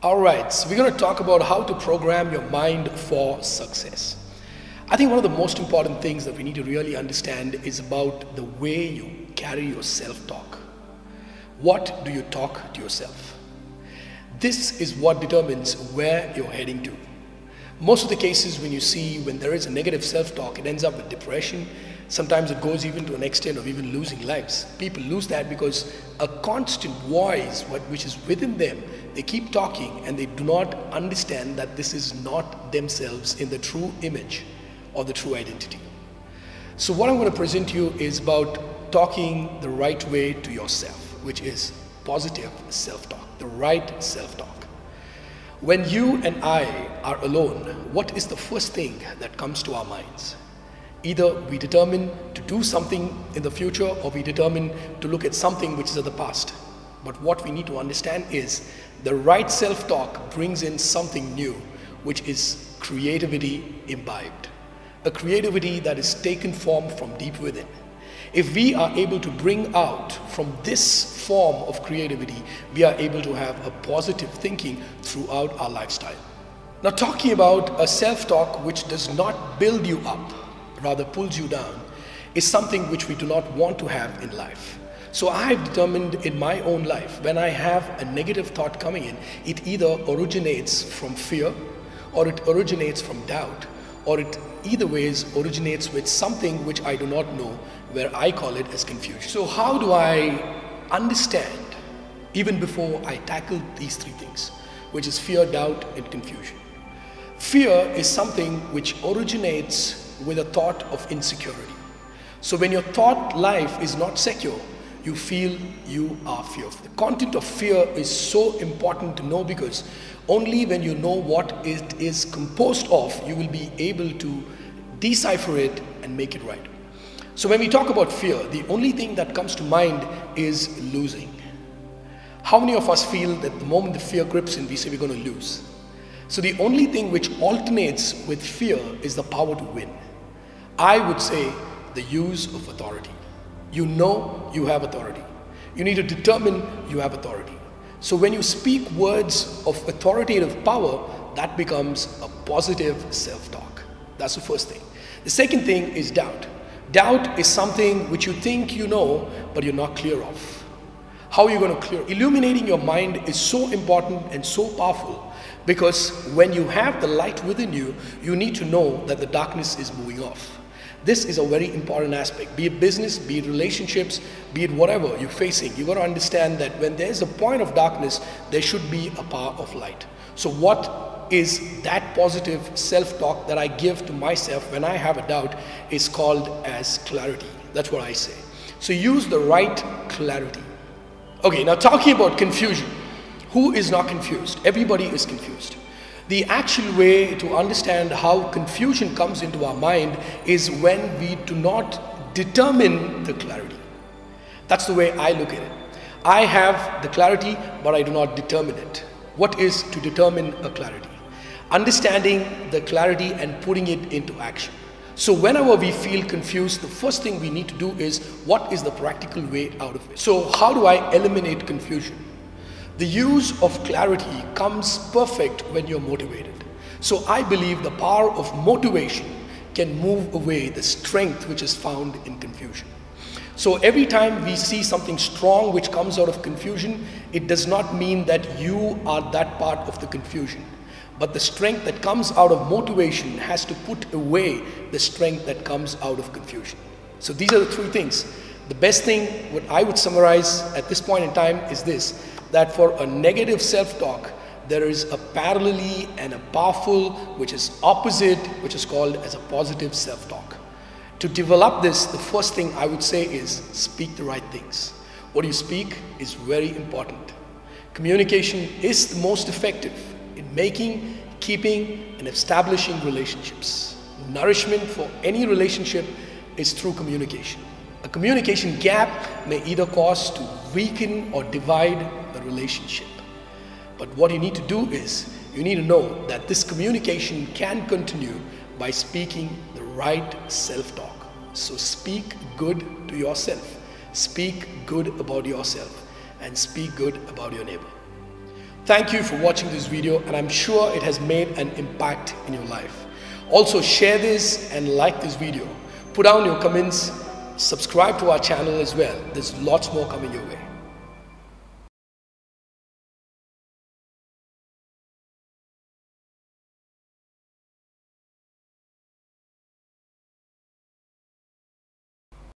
Alright, so we're going to talk about how to program your mind for success. I think one of the most important things that we need to really understand is about the way you carry your self-talk. What do you talk to yourself? This is what determines where you're heading to. Most of the cases when there is a negative self-talk, it ends up with depression. Sometimes it goes even to an extent of even losing lives. People lose that because a constant voice, which is within them, they keep talking and they do not understand that this is not themselves in the true image or the true identity. So what I'm going to present to you is about talking the right way to yourself, which is positive self-talk, the right self-talk. When you and I are alone, what is the first thing that comes to our minds? Either we determine to do something in the future or we determine to look at something which is of the past. But what we need to understand is the right self-talk brings in something new, which is creativity imbibed. A creativity that is taken form from deep within. If we are able to bring out from this form of creativity, we are able to have a positive thinking throughout our lifestyle. Now, talking about a self-talk which does not build you up, rather pulls you down, is something which we do not want to have in life. So I have determined in my own life, when I have a negative thought coming in, it either originates from fear, or it originates from doubt, or it either ways originates with something which I do not know, where I call it as confusion. So how do I understand, even before I tackle these three things, which is fear, doubt, and confusion? Fear is something which originates with a thought of insecurity. So when your thought life is not secure, you feel you are fearful. The content of fear is so important to know, because only when you know what it is composed of, you will be able to decipher it and make it right. So when we talk about fear, the only thing that comes to mind is losing. How many of us feel that the moment the fear grips in, we say we're going to lose? So the only thing which alternates with fear is the power to win. I would say the use of authority. You know you have authority. You need to determine you have authority. So when you speak words of authoritative power, that becomes a positive self-talk. That's the first thing. The second thing is doubt. Doubt is something which you think you know, but you're not clear of. How are you going to clear? Illuminating your mind is so important and so powerful, because when you have the light within you, you need to know that the darkness is moving off. This is a very important aspect, be it business, be it relationships, be it whatever you're facing. You've got to understand that when there's a point of darkness, there should be a power of light. So what is that positive self-talk that I give to myself when I have a doubt is called as clarity. That's what I say. So use the right clarity. Okay, now talking about confusion. Who is not confused? Everybody is confused. The actual way to understand how confusion comes into our mind is when we do not determine the clarity. That's the way I look at it. I have the clarity, but I do not determine it. What is to determine a clarity? Understanding the clarity and putting it into action. So whenever we feel confused, the first thing we need to do is, what is the practical way out of it? So how do I eliminate confusion? The use of clarity comes perfect when you're motivated. So I believe the power of motivation can move away the strength which is found in confusion. So every time we see something strong which comes out of confusion, it does not mean that you are that part of the confusion. But the strength that comes out of motivation has to put away the strength that comes out of confusion. So these are the three things. The best thing, what I would summarize at this point in time is this, that for a negative self-talk, there is a parallelly and a powerful, which is opposite, which is called as a positive self-talk. To develop this, the first thing I would say is speak the right things. What you speak is very important. Communication is the most effective in making, keeping, and establishing relationships. Nourishment for any relationship is through communication. A communication gap may either cause to weaken or divide a relationship. But what you need to do is, you need to know that this communication can continue by speaking the right self-talk. So speak good to yourself. Speak good about yourself and speak good about your neighbor. Thank you for watching this video, and I'm sure it has made an impact in your life. Also, share this and like this video. Put down your comments, subscribe to our channel as well. There's lots more coming your way.